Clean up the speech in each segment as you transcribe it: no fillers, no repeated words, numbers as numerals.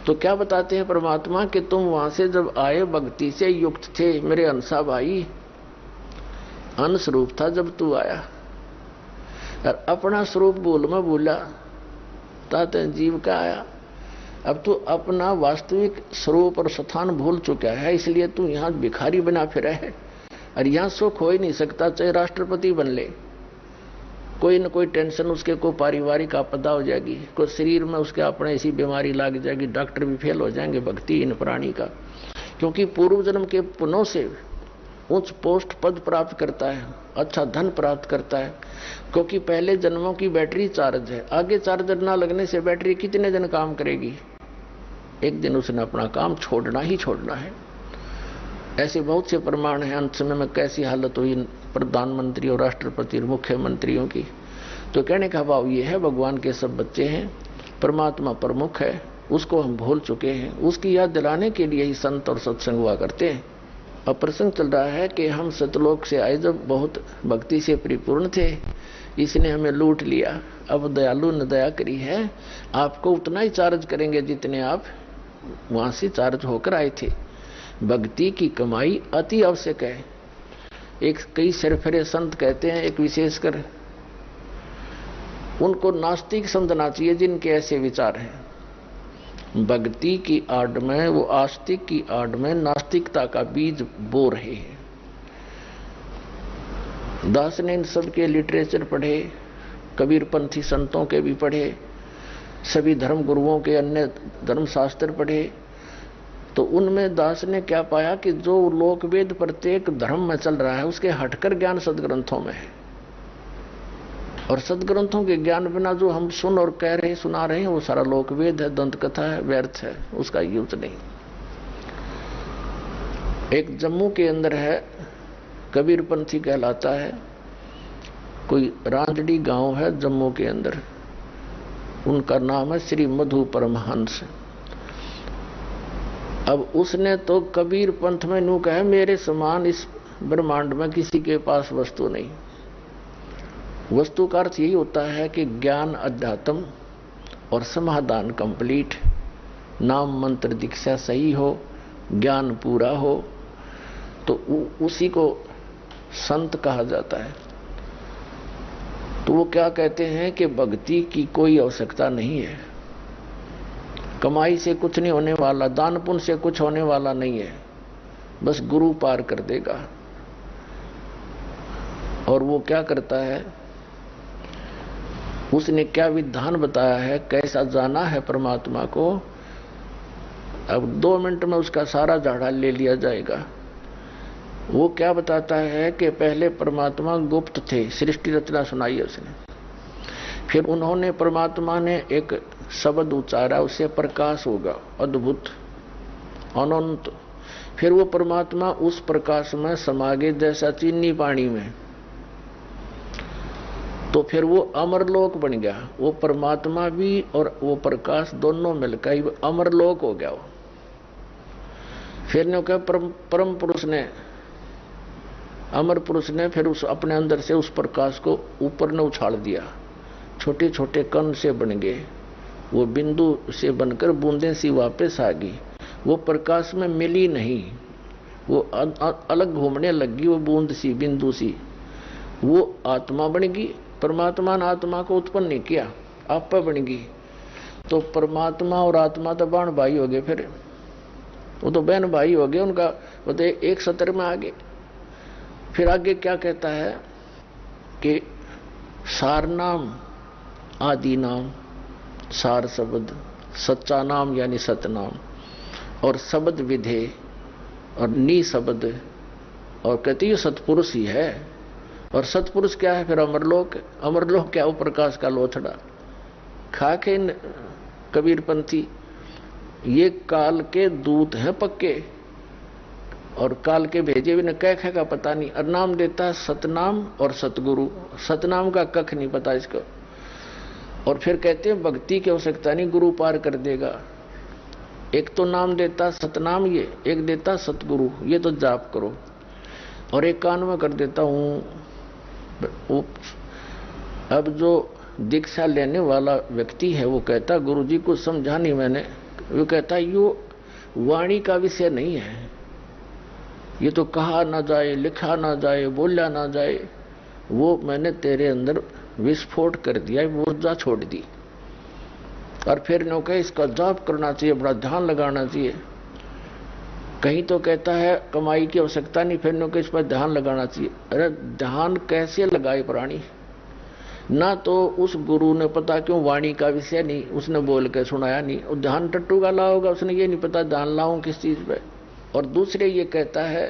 तो क्या बताते हैं परमात्मा कि तुम वहां से जब आए भक्ति से युक्त थे मेरे अंसा भाई, अन स्वरूप था जब तू आया, और अपना स्वरूप भूल में भूला ताते जीव का आया। अब तू अपना वास्तविक स्वरूप और स्थान भूल चुका है, इसलिए तू यहां भिखारी बना फिरा है। और यहां सुख हो ही नहीं सकता, चाहे राष्ट्रपति बन ले, कोई न कोई टेंशन उसके को पारिवारिक आपदा हो जाएगी, कोई शरीर में उसके अपने ऐसी बीमारी लग जाएगी, डॉक्टर भी फेल हो जाएंगे भक्तिहीन प्राणी का। क्योंकि पूर्व जन्म के पुण्यों से उच्च पोस्ट पद प्राप्त करता है, अच्छा धन प्राप्त करता है, क्योंकि पहले जन्मों की बैटरी चार्ज है। आगे चार्जर ना लगने से बैटरी कितने दिन काम करेगी, एक दिन उसने अपना काम छोड़ना ही छोड़ना है। ऐसे बहुत से प्रमाण हैं। अंत समय में कैसी हालत हुई प्रधानमंत्री और राष्ट्रपति और मुख्यमंत्रियों की। तो कहने का भाव ये है, भगवान के सब बच्चे हैं, परमात्मा प्रमुख है, उसको हम भूल चुके हैं। उसकी याद दिलाने के लिए ही संत और सत्संग हुआ करते हैं। अब प्रसंग चल रहा है कि हम सतलोक से आए जब बहुत भक्ति से परिपूर्ण थे, इसने हमें लूट लिया। अब दयालु ने दया करी है, आपको उतना ही चार्ज करेंगे जितने आप वहां से चार्ज होकर आए थे। भक्ति की कमाई अति आवश्यक है। एक कई सरफरे संत कहते हैं, एक विशेषकर उनको नास्तिक समझना चाहिए जिनके ऐसे विचार हैं। भक्ति की आड़ में, वो आस्तिक की आड़ में नास्तिकता का बीज बो रहे हैं। दास ने इन सब के लिटरेचर पढ़े, कबीरपंथी संतों के भी पढ़े, सभी धर्म गुरुओं के अन्य धर्मशास्त्र पढ़े। तो उनमें दास ने क्या पाया कि जो लोकवेद प्रत्येक धर्म में चल रहा है उसके हटकर ज्ञान सदग्रंथों में है। और सदग्रंथों के ज्ञान बिना जो हम सुन और कह रहे सुना रहे हैं वो सारा लोकवेद है, दंत कथा है, व्यर्थ है, उसका यूज नहीं। एक जम्मू के अंदर है, कबीरपंथी कहलाता है, कोई रांजड़ी गांव है जम्मू के अंदर, उनका नाम है श्री मधु परमहंस। अब उसने तो कबीर पंथ में नू कहा, मेरे समान इस ब्रह्मांड में किसी के पास वस्तु नहीं। वस्तु का अर्थ यही होता है कि ज्ञान अध्यात्म और समाधान कंप्लीट, नाम मंत्र दीक्षा सही हो, ज्ञान पूरा हो, तो उसी को संत कहा जाता है। तो वो क्या कहते हैं कि भक्ति की कोई आवश्यकता नहीं है, कमाई से कुछ नहीं होने वाला, दान पुण्य से कुछ होने वाला नहीं है, बस गुरु पार कर देगा। और वो क्या करता है, उसने क्या विधान बताया है, कैसा जाना है परमात्मा को। अब 2 मिनट में उसका सारा झाड़ा ले लिया जाएगा। वो क्या बताता है कि पहले परमात्मा गुप्त थे, सृष्टि रचना सुनाई है उसने। फिर उन्होंने, परमात्मा ने एक शब्द उच्चारा, उससे प्रकाश होगा, अद्भुत अनंत। फिर वो परमात्मा उस प्रकाश में समा गए जैसा चीनी पानी में। तो फिर वो अमरलोक बन गया। वो परमात्मा भी और वो प्रकाश दोनों मिलकर अमरलोक हो गया वो। फिर ने कहा परम पुरुष ने, अमर पुरुष ने फिर उस अपने अंदर से उस प्रकाश को ऊपर ने उछाल दिया, छोटे छोटे कण से बन गए, वो बिंदु से बनकर बूंदें सी वापस आ गई। वो प्रकाश में मिली नहीं, वो अलग घूमने लगी, वो बूंद सी बिंदु सी, वो आत्मा बन गई। परमात्मा ने आत्मा को उत्पन्न नहीं किया, आप बन गई। तो परमात्मा और आत्मा तो बहन भाई हो गए, फिर वो तो बहन भाई हो गए, उनका वो तो एक सत्र में आ गए। फिर आगे क्या कहता है कि सार नाम, आदि नाम, सार शब्द, सच्चा नाम यानी सतनाम, और शब्द विधे और नी शब्द, और कहती है सतपुरुष ही है। और सतपुरुष क्या है, फिर अमरलोक। अमरलोक क्या, वो प्रकाश का लोथड़ा खा के कबीरपंथी, ये काल के दूत हैं पक्के, और काल के भेजे भी न कह का पता नहीं, और नाम देता है सतनाम और सतगुरु। सतनाम का कख नहीं पता इसको। और फिर कहते हैं भक्ति की आवश्यकता नहीं, गुरु पार कर देगा। एक तो नाम देता सतनाम, ये एक देता सतगुरु, ये तो जाप करो। और एक कान में कर देता हूं। अब जो दीक्षा लेने वाला व्यक्ति है वो कहता गुरु जी को समझा नहीं मैंने, वो कहता है यो वाणी का विषय नहीं है, ये तो कहा ना जाए, लिखा ना जाए, बोला ना जाए, वो मैंने तेरे अंदर विस्फोट कर दिया, ऊर्जा छोड़ दी। और फिर नो कहे इसका जाप करना चाहिए, बड़ा ध्यान लगाना चाहिए। कहीं तो कहता है कमाई की आवश्यकता नहीं, फिर नो कहे इस पर ध्यान लगाना चाहिए। अरे ध्यान कैसे लगाए प्राणी? ना तो उस गुरु ने पता क्यों वाणी का विषय नहीं, उसने बोल के सुनाया नहीं, और ध्यान टट्टू का लाओगा, उसने ये नहीं पता ध्यान लाऊं किस चीज पे। और दूसरे ये कहता है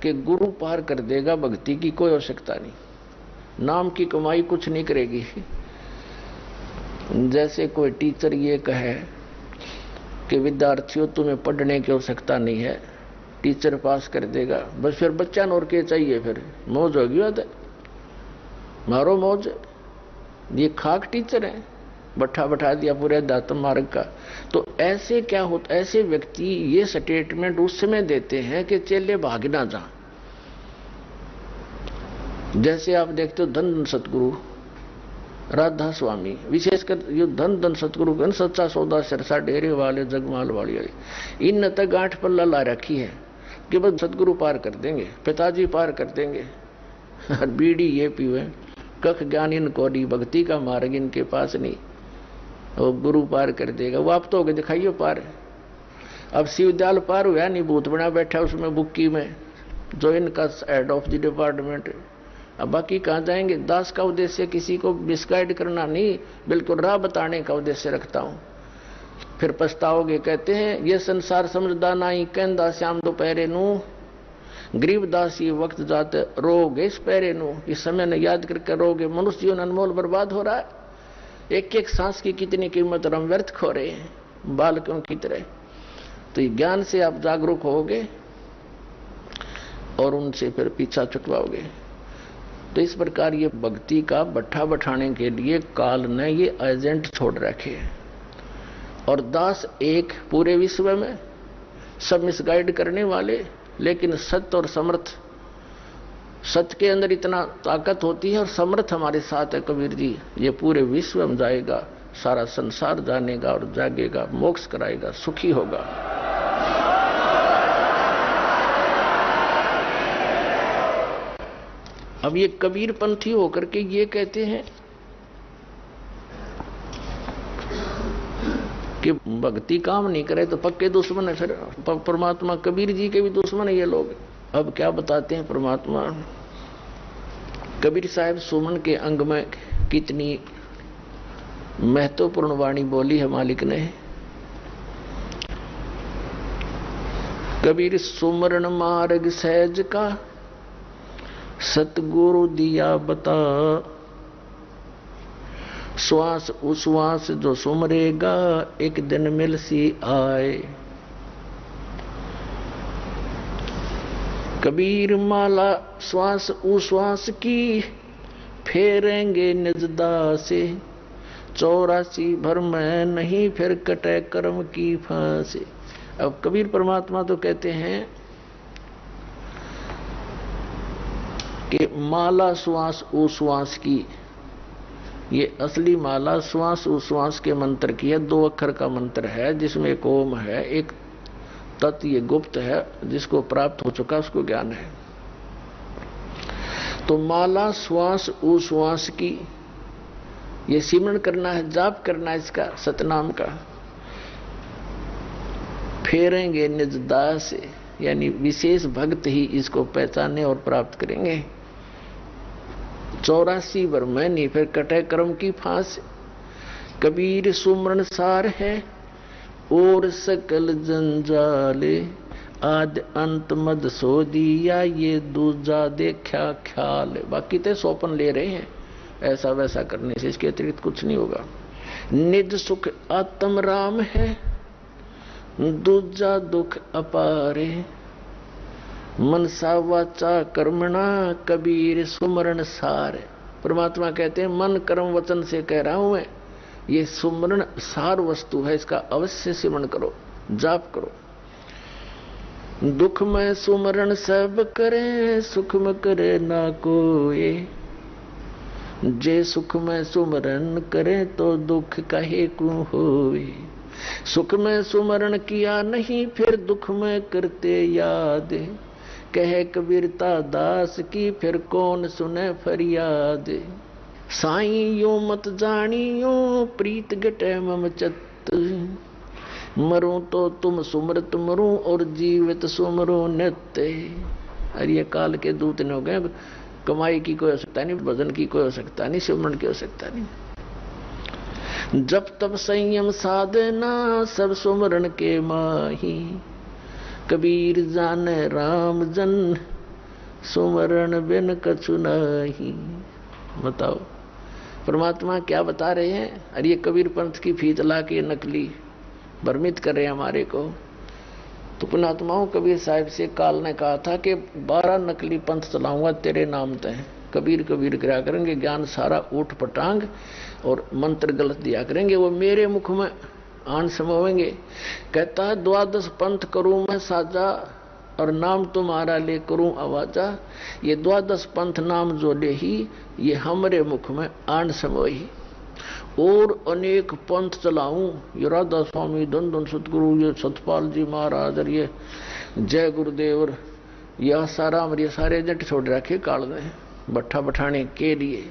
कि गुरु पार कर देगा, भक्ति की कोई आवश्यकता नहीं, नाम की कमाई कुछ नहीं करेगी। जैसे कोई टीचर ये कहे कि विद्यार्थियों तुम्हें पढ़ने की आवश्यकता नहीं है, टीचर पास कर देगा, बस फिर बच्चा और के चाहिए, फिर मौज होगी बात है, मारो मौज। ये खाक टीचर है, बैठा दिया पूरे अध्यात्म मार्ग का। तो ऐसे क्या होता, ऐसे व्यक्ति ये स्टेटमेंट उस समय देते हैं कि चेले भाग ना जा। जैसे आप देखते हो धन सतगुरु राधा स्वामी, विशेषकर ये धन सतगुरु सच्चा सौदा सिरसा डेरे वाले जगमाल वाली, इन तक गांठ पल्ला ला रखी है कि बस सतगुरु पार कर देंगे, पिताजी पार कर देंगे। बीड़ी ये पीवे, कख ज्ञान इनको दी, भक्ति का मार्ग इनके पास नहीं, वो गुरु पार कर देगा। वो आप तो हो गए दिखाइए पार। अब शिवदयाल पार हुआ नहीं, भूत बना बैठा उसमें बुक्की में, जो इनका हेड ऑफ द डिपार्टमेंट। अब बाकी कहाँ जाएंगे? दास का उद्देश्य किसी को मिसगाइड करना नहीं, बिल्कुल राह बताने का उद्देश्य रखता हूँ। फिर पछताओगे। कहते हैं ये संसार समझदा नहीं, कहंदा श्याम दोपहरे नू, गरीबदास ये वक्त जाते रोगे इस पैरे नू। इस समय ने याद करके रोगे, मनुष्य जीवन अनमोल बर्बाद हो रहा है। एक एक सांस की कितनी कीमत हम व्यर्थ खो रहे हैं बालकों की तरह। तो ज्ञान से आप जागरूक होगे और उनसे फिर पीछा छुटवाओगे। तो इस प्रकार ये भक्ति का बट्ठा बैठाने के लिए काल ने ये एजेंट छोड़ रखे हैं। और दास एक पूरे विश्व में सब मिसगाइड करने वाले, लेकिन सत्य और समर्थ, सत्य के अंदर इतना ताकत होती है और समर्थ हमारे साथ है कबीर जी। ये पूरे विश्व में जाएगा, सारा संसार जानेगा और जागेगा, मोक्ष कराएगा, सुखी होगा। अब ये कबीर पंथी होकर के ये कहते हैं कि भक्ति काम नहीं करे तो पक्के दुश्मन है। फिर परमात्मा कबीर जी के भी दुश्मन है ये लोग। अब क्या बताते हैं परमात्मा? कबीर साहब सुमन के अंग में कितनी महत्वपूर्ण वाणी बोली है मालिक ने। कबीर सुमरण मार्ग सहज का, सतगुरु दिया बता, श्वास उश्वास जो सुमरेगा, एक दिन मिल सी आए। कबीर माला श्वास उश्वास की, फेरेंगे निजदा से, 84 भर में नहीं फिर कटे कर्म की फांसी। अब कबीर परमात्मा तो कहते हैं कि माला श्वास उश्वास की, ये असली माला श्वास उश्वास के मंत्र की है। 2 अक्षर का मंत्र है जिसमें एक ओम है, एक तत्, ये गुप्त है, जिसको प्राप्त हो चुका उसको ज्ञान है। तो माला श्वास उश्वास की, ये सिमरन करना है, जाप करना है इसका, सतनाम का। फेरेंगे निज दास से, यानी विशेष भक्त ही इसको पहचाने और प्राप्त करेंगे। 84 भर में नहीं फिर कटे कर्म की फांस। कबीर सुमरण सार है और सकल जंजाले, आद अंत मद सो दिया, ये दूजा देखा ख्याल। बाकी तो सोपन ले रहे हैं, ऐसा वैसा करने से, इसके अतिरिक्त कुछ नहीं होगा। निज सुख आत्म राम है, दूजा दुख अपारे, मनसा वाचा कर्मणा, कबीर सुमरण सार। परमात्मा कहते हैं मन कर्म वचन से कह रहा हूं मैं, ये सुमरण सार वस्तु है, इसका अवश्य सिमरण करो, जाप करो। दुख में सुमरण सब करे, सुख में करे ना कोई, जे सुख में सुमरण करे तो दुख कहे को होए। सुख में सुमरण किया नहीं, फिर दुख में करते याद। कहे कबीरता दास की, फिर कौन सुने फरियाद। साईं यूं मत जानियो, प्रीत गटे मम चित्त। मरूं तो तुम सुमरत मरूं, और जीवित सुमरो नित्य। अरे ये काल के दूत ने हो गए। कमाई की कोई आवश्यकता नहीं, भजन की कोई आवश्यकता नहीं, सुमरण की आवश्यकता नहीं। जब तब संयम साधना, सब सुमरण के माही। कबीर जाने राम जन, सुमरण बिन कछु नाही। बताओ परमात्मा क्या बता रहे हैं। अरे ये कबीर पंथ की फीत ला के नकली भ्रमित कर रहे हैं हमारे को। तो पुण्यात्माओं, कबीर साहिब से काल ने कहा था कि 12 नकली पंथ चलाऊंगा तेरे नाम तय। कबीर कबीर करा करेंगे, ज्ञान सारा ऊट पटांग और मंत्र गलत दिया करेंगे, वो मेरे मुख में आन समोवेंगे। कहता है 12 पंथ करूं मैं साजा, और नाम तुम्हारा ले करूं आवाजा। ये 12 पंथ नाम जो ले ही, ये हमरे मुख में आन समोही। और अनेक पंथ चलाऊं, ये राधा स्वामी, धन धन सतगुरु, ये सतपाल जी महाराज, और ये जय गुरुदेव, और यह सारा ये सारे जट छोड़ रखे काल ने भट्ठा बठाने के लिए।